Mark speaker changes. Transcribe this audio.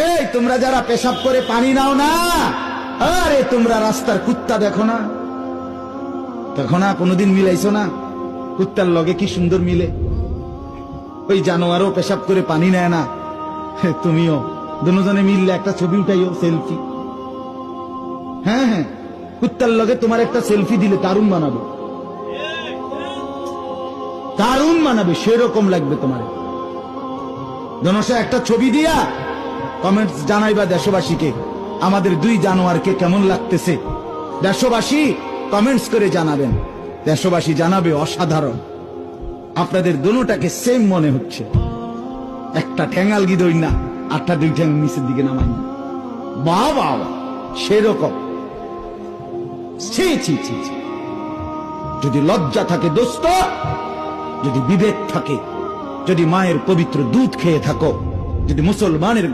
Speaker 1: এই তোমরা যারা পেশাব করে পানি নাও না, আরে তোমরা রাস্তার কুত্তা দেখো না, দেখো না, কোনোদিন মিলাইছো না? কুত্তার লগে কি সুন্দর মিলে। ওই জানোয়ারও পেশাব করে পানি নেয় না, তুমিও দুজনে মিললে একটা ছবি উঠাইও, সেলফি। হ্যাঁ হ্যাঁ, কুত্তার লগে তোমার একটা সেলফি দিলে দারুণ মানাবে, দারুণ মানাবে, সেরকম লাগবে তোমার। জনসা একটা ছবি দিয়া কমেন্টস জানাইবা দেশবাসীকে আমাদের দুই জানোয়ারকে কেমন লাগতেছে। দেশবাসী কমেন্টস করে জানাবেন, দেশবাসী জানাবে অসাধারণ, আপনাদের দুটাকে সেম মনে হচ্ছে। একটা ঠ্যাঙ্গাল গিদই না, আটটা দুই ঠ্যাং নিচের দিকে নামাই, বাবা সেরকম। ছি ছি ছি ছি। যদি লজ্জা থাকে দোস্ত, যদি বিবেক থাকে, যদি মায়ের পবিত্র দুধ খেয়ে থাকো, যদি মুসলমানের